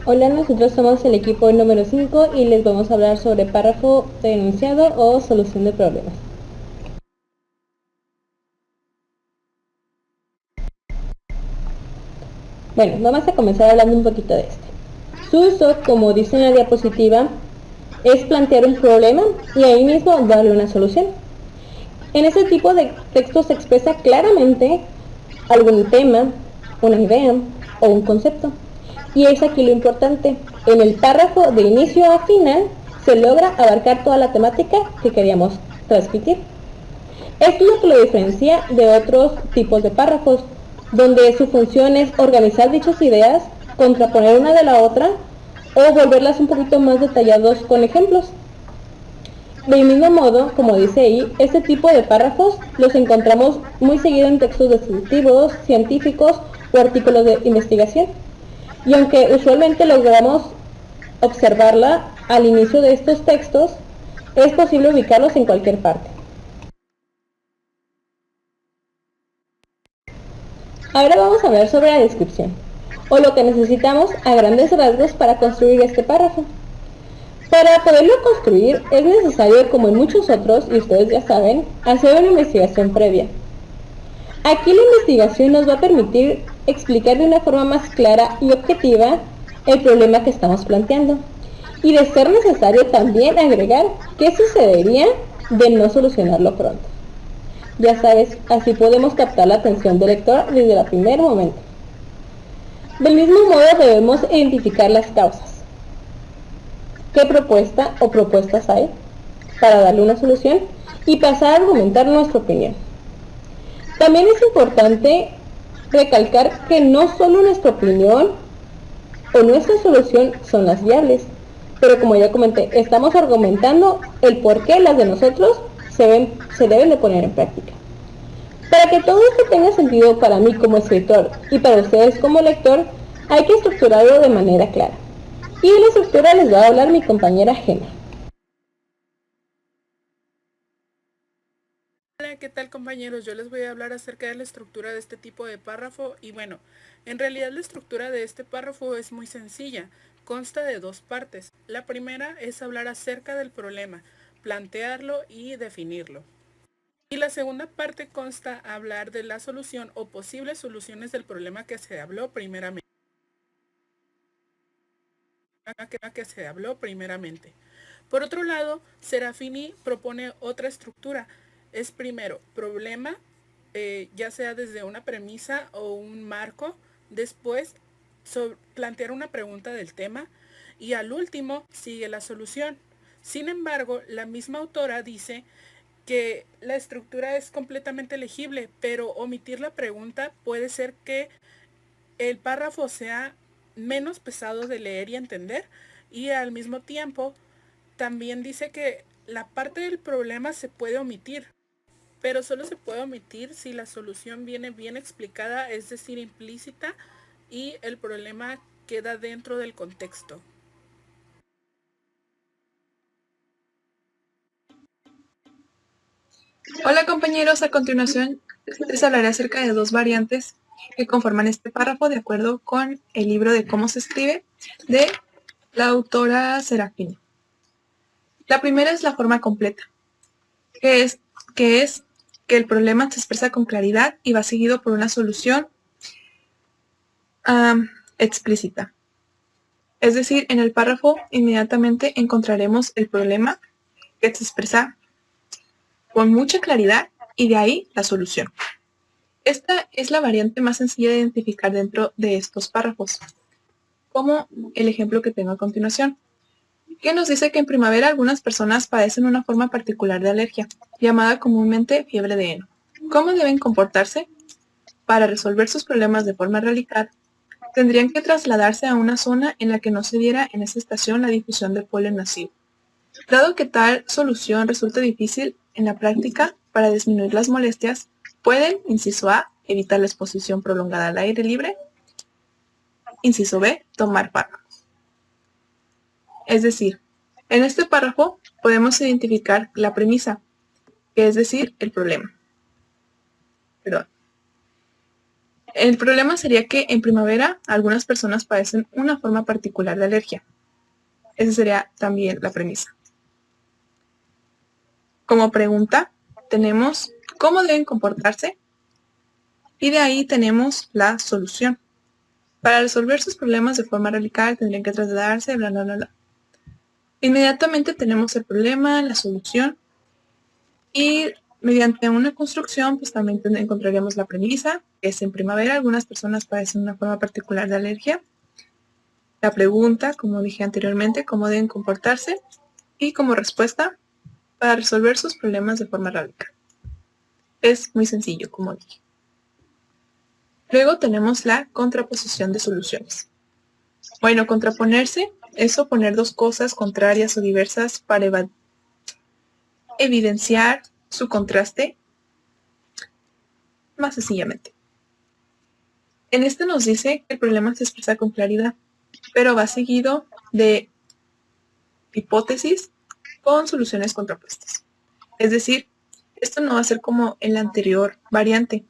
Hola, nosotros somos el equipo número 5 y les vamos a hablar sobre párrafo de enunciado o solución de problemas. Bueno, vamos a comenzar hablando un poquito de este. Su uso, como dice en la diapositiva, es plantear un problema y ahí mismo darle una solución. En ese tipo de texto se expresa claramente algún tema, una idea o un concepto. Y es aquí lo importante. En el párrafo de inicio a final se logra abarcar toda la temática que queríamos transmitir. Esto es lo que lo diferencia de otros tipos de párrafos, donde su función es organizar dichas ideas, contraponer una de la otra o volverlas un poquito más detallados con ejemplos. Del mismo modo, como dice ahí, este tipo de párrafos los encontramos muy seguido en textos descriptivos, científicos o artículos de investigación. Y aunque usualmente logramos observarla al inicio de estos textos, es posible ubicarlos en cualquier parte. Ahora vamos a hablar sobre la descripción, o lo que necesitamos a grandes rasgos para construir este párrafo. Para poderlo construir es necesario, como en muchos otros, y ustedes ya saben, hacer una investigación previa. Aquí la investigación nos va a permitir explicar de una forma más clara y objetiva el problema que estamos planteando. Y de ser necesario también agregar qué sucedería de no solucionarlo pronto. Ya sabes, así podemos captar la atención del lector desde el primer momento. Del mismo modo debemos identificar las causas. ¿Qué propuesta o propuestas hay para darle una solución? Y pasar a argumentar nuestra opinión. También es importante recalcar que no solo nuestra opinión o nuestra solución son las viables, pero como ya comenté, estamos argumentando el por qué las de nosotros se deben de poner en práctica. Para que todo esto tenga sentido para mí como escritor y para ustedes como lector, hay que estructurarlo de manera clara. Y de la estructura les va a hablar mi compañera Gena. Hola, ¿qué tal compañeros? Yo les voy a hablar acerca de la estructura de este tipo de párrafo y bueno, en realidad la estructura de este párrafo es muy sencilla, consta de dos partes. La primera es hablar acerca del problema, plantearlo y definirlo. Y la segunda parte consta hablar de la solución o posibles soluciones del problema que se habló primeramente. Por otro lado, Serafini propone otra estructura. Es primero problema, ya sea desde una premisa o un marco, después plantear una pregunta del tema y al último sigue la solución. Sin embargo, la misma autora dice que la estructura es completamente legible, pero omitir la pregunta puede ser que el párrafo sea menos pesado de leer y entender, y al mismo tiempo también dice que la parte del problema se puede omitir, pero solo se puede omitir si la solución viene bien explicada, es decir, implícita, y el problema queda dentro del contexto. Hola compañeros, a continuación les hablaré acerca de dos variantes que conforman este párrafo de acuerdo con el libro de cómo se escribe de la autora Serafini. La primera es la forma completa, que es que el problema se expresa con claridad y va seguido por una solución explícita. Es decir, en el párrafo inmediatamente encontraremos el problema que se expresa con mucha claridad y de ahí la solución. Esta es la variante más sencilla de identificar dentro de estos párrafos, como el ejemplo que tengo a continuación, que nos dice que en primavera algunas personas padecen una forma particular de alergia, llamada comúnmente fiebre de heno. ¿Cómo deben comportarse? Para resolver sus problemas de forma radical, tendrían que trasladarse a una zona en la que no se diera en esa estación la difusión de polen masivo. Dado que tal solución resulta difícil en la práctica, para disminuir las molestias, pueden, inciso A, evitar la exposición prolongada al aire libre, inciso B, tomar fármacos. Es decir, en este párrafo podemos identificar la premisa, que es decir, el problema. El problema sería que en primavera algunas personas padecen una forma particular de alergia. Esa sería también la premisa. Como pregunta tenemos cómo deben comportarse y de ahí tenemos la solución. Para resolver sus problemas de forma radical tendrían que trasladarse, bla, bla, bla, bla. Inmediatamente tenemos el problema, la solución y mediante una construcción pues también encontraríamos la premisa, que es en primavera algunas personas padecen una forma particular de alergia. La pregunta, como dije anteriormente, cómo deben comportarse y como respuesta para resolver sus problemas de forma radical. Es muy sencillo, como dije. Luego tenemos la contraposición de soluciones. Bueno, contraponerse es oponer dos cosas contrarias o diversas para evidenciar su contraste más sencillamente. En este nos dice que el problema se expresa con claridad, pero va seguido de hipótesis con soluciones contrapuestas. Es decir, esto no va a ser como en la anterior variante.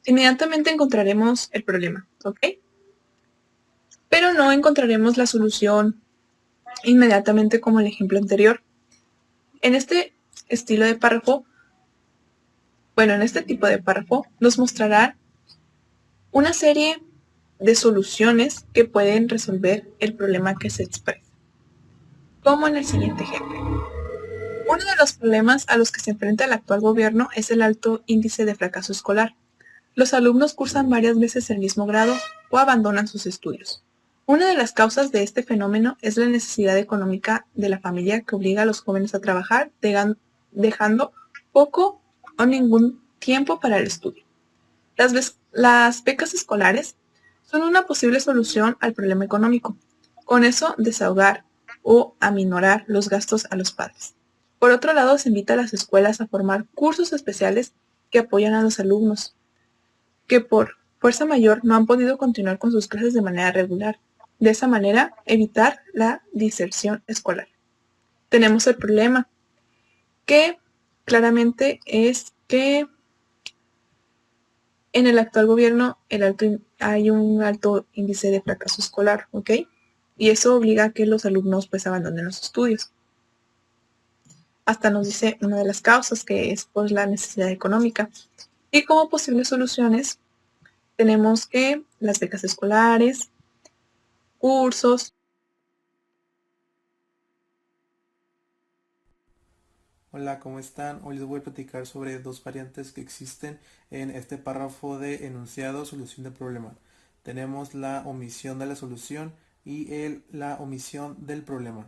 Inmediatamente encontraremos el problema, ¿ok? Pero no encontraremos la solución inmediatamente como el ejemplo anterior. En este estilo de párrafo, en este tipo de párrafo, nos mostrará una serie de soluciones que pueden resolver el problema que se expresa. Como en el siguiente ejemplo. Uno de los problemas a los que se enfrenta el actual gobierno es el alto índice de fracaso escolar. Los alumnos cursan varias veces el mismo grado o abandonan sus estudios. Una de las causas de este fenómeno es la necesidad económica de la familia que obliga a los jóvenes a trabajar, dejando poco o ningún tiempo para el estudio. Las becas escolares son una posible solución al problema económico. Con eso, desahogar o aminorar los gastos a los padres. Por otro lado, se invita a las escuelas a formar cursos especiales que apoyan a los alumnos que por fuerza mayor no han podido continuar con sus clases de manera regular. De esa manera, evitar la diserción escolar. Tenemos el problema, que claramente es que en el actual gobierno hay un alto índice de fracaso escolar, ¿ok? Y eso obliga a que los alumnos pues abandonen los estudios. Hasta nos dice una de las causas, que es por la necesidad económica. Y como posibles soluciones tenemos que las becas escolares, cursos. Hola, ¿cómo están? Hoy les voy a platicar sobre dos variantes que existen en este párrafo de enunciado, solución de problema. Tenemos la omisión de la solución y la omisión del problema.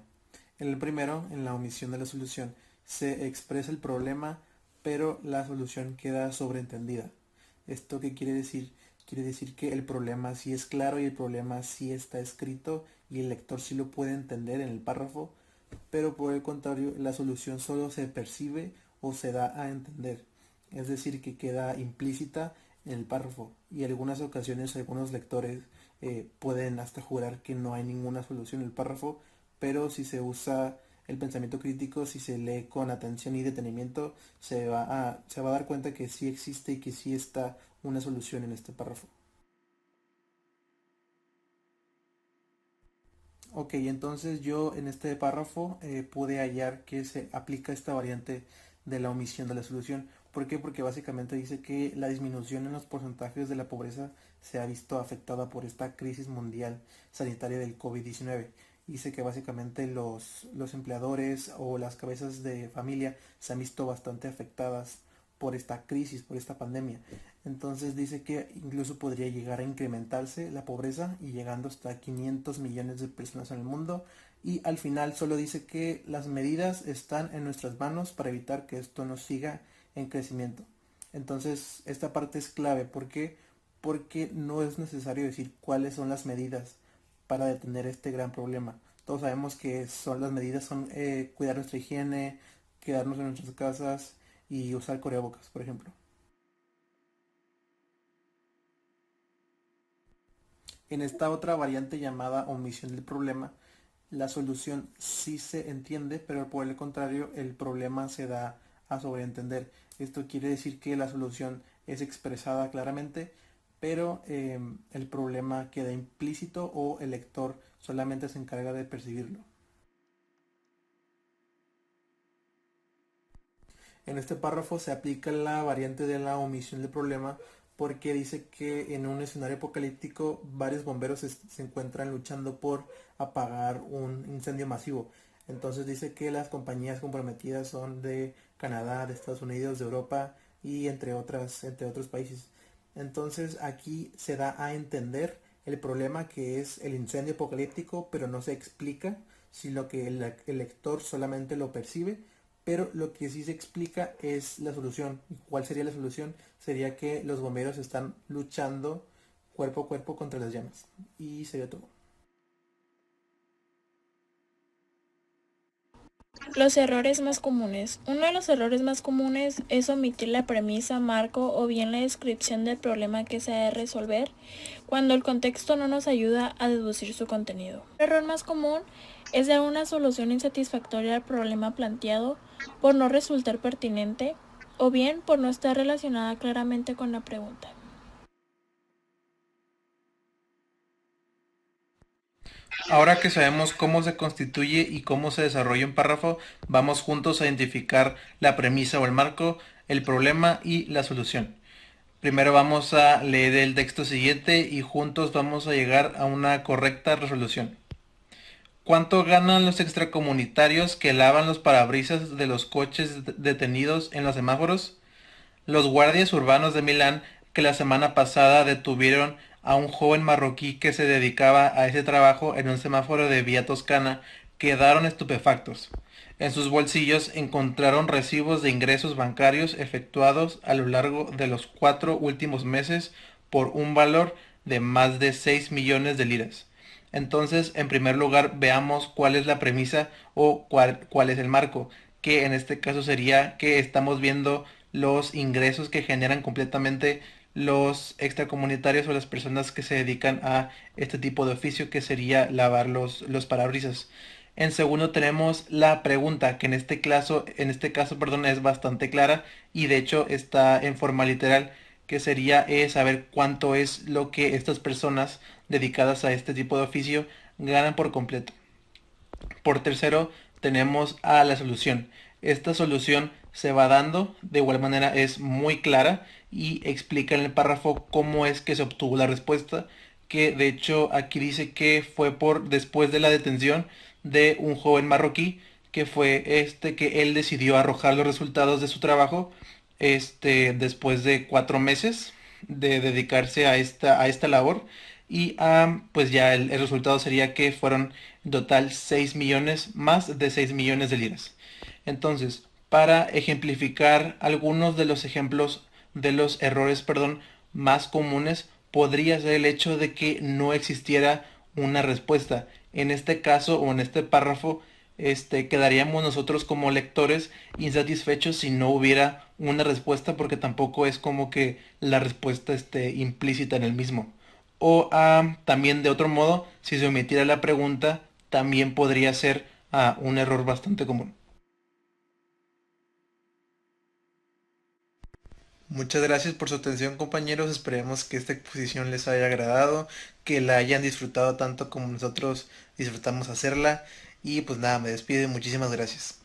En el primero, en la omisión de la solución, se expresa el problema, pero la solución queda sobreentendida. ¿Esto qué quiere decir? Quiere decir que el problema sí es claro y el problema sí está escrito y el lector sí lo puede entender en el párrafo, pero por el contrario, la solución solo se percibe o se da a entender, es decir, que queda implícita en el párrafo y en algunas ocasiones algunos lectores pueden hasta jurar que no hay ninguna solución en el párrafo, pero si se usa el pensamiento crítico, si se lee con atención y detenimiento, se va a dar cuenta que sí existe y que sí está una solución en este párrafo. Ok, entonces yo en este párrafo pude hallar que se aplica esta variante de la omisión de la solución. ¿Por qué? Porque básicamente dice que la disminución en los porcentajes de la pobreza se ha visto afectada por esta crisis mundial sanitaria del COVID-19. Dice que básicamente los empleadores o las cabezas de familia se han visto bastante afectadas por esta crisis, por esta pandemia. Entonces dice que incluso podría llegar a incrementarse la pobreza y llegando hasta 500 millones de personas en el mundo. Y al final solo dice que las medidas están en nuestras manos para evitar que esto no siga en crecimiento. Entonces esta parte es clave. ¿Por qué? Porque no es necesario decir cuáles son las medidas para detener este gran problema. Todos sabemos que las medidas son cuidar nuestra higiene, quedarnos en nuestras casas y usar cubrebocas, por ejemplo. En esta otra variante llamada omisión del problema, la solución sí se entiende, pero por el contrario, el problema se da a sobreentender. Esto quiere decir que la solución es expresada claramente, pero el problema queda implícito o el lector solamente se encarga de percibirlo. En este párrafo se aplica la variante de la omisión del problema porque dice que en un escenario apocalíptico varios bomberos se encuentran luchando por apagar un incendio masivo. Entonces dice que las compañías comprometidas son de Canadá, de Estados Unidos, de Europa y entre otros países. Entonces aquí se da a entender el problema que es el incendio apocalíptico, pero no se explica, sino que el lector solamente lo percibe, pero lo que sí se explica es la solución. ¿Y cuál sería la solución? Sería que los bomberos están luchando cuerpo a cuerpo contra las llamas. Y sería todo. Los errores más comunes. Uno de los errores más comunes es omitir la premisa, marco o bien la descripción del problema que se ha de resolver cuando el contexto no nos ayuda a deducir su contenido. El error más común es dar una solución insatisfactoria al problema planteado por no resultar pertinente o bien por no estar relacionada claramente con la pregunta. Ahora que sabemos cómo se constituye y cómo se desarrolla un párrafo, vamos juntos a identificar la premisa o el marco, el problema y la solución. Primero vamos a leer el texto siguiente y juntos vamos a llegar a una correcta resolución. ¿Cuánto ganan los extracomunitarios que lavan los parabrisas de los coches detenidos en los semáforos? Los guardias urbanos de Milán, que la semana pasada detuvieron a un joven marroquí que se dedicaba a ese trabajo en un semáforo de Vía Toscana, quedaron estupefactos. En sus bolsillos encontraron recibos de ingresos bancarios efectuados a lo largo de los 4 últimos meses por un valor de más de 6 millones de liras. Entonces, en primer lugar, veamos cuál es la premisa o cuál es el marco, que en este caso sería que estamos viendo los ingresos que generan completamente los extracomunitarios o las personas que se dedican a este tipo de oficio, que sería lavar los parabrisas. En segundo tenemos la pregunta, que en este caso, es bastante clara y de hecho está en forma literal, que sería saber cuánto es lo que estas personas dedicadas a este tipo de oficio ganan por completo. Por tercero tenemos a la solución. Esta solución se va dando, de igual manera es muy clara y explica en el párrafo cómo es que se obtuvo la respuesta, que de hecho aquí dice que fue después de la detención de un joven marroquí, que fue que él decidió arrojar los resultados de su trabajo después de 4 meses de dedicarse a esta labor, y pues ya el resultado sería que fueron en total 6 millones, más de 6 millones de liras. Entonces, para ejemplificar algunos de los ejemplos de los errores, más comunes, podría ser el hecho de que no existiera una respuesta. En este caso o en este párrafo, quedaríamos nosotros como lectores insatisfechos si no hubiera una respuesta, porque tampoco es como que la respuesta esté implícita en el mismo. O también de otro modo, si se omitiera la pregunta, también podría ser un error bastante común. Muchas gracias por su atención, compañeros. Esperemos que esta exposición les haya agradado, que la hayan disfrutado tanto como nosotros disfrutamos hacerla. Y pues nada, me despido. Muchísimas gracias.